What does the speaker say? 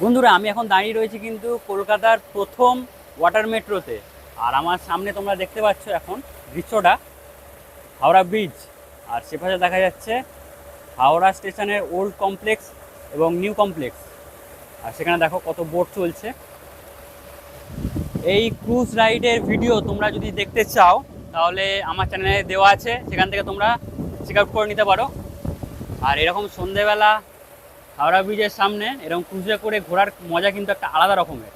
বন্ধুরা, আমি এখন দাঁড়িয়ে রয়েছি কিন্তু কলকাতার প্রথম ওয়াটার মেট্রোতে। আর আমার সামনে তোমরা দেখতে পাচ্ছ এখন দৃশ্যটা হাওড়া ব্রিজ, আর সেপাশে দেখা যাচ্ছে হাওড়া স্টেশনের ওল্ড কমপ্লেক্স এবং নিউ কমপ্লেক্স। আর সেখানে দেখো কত বোট চলছে। এই ক্রুজ রাইডের ভিডিও তোমরা যদি দেখতে চাও তাহলে আমার চ্যানেলে দেওয়া আছে, সেখান থেকে তোমরা চেক আউট করে নিতে পারো। আর এরকম সন্ধেবেলা হাওড়া ব্রিজের সামনে এরকম ক্রুজে করে ঘোরার মজা কিন্তু একটা আলাদা রকমের।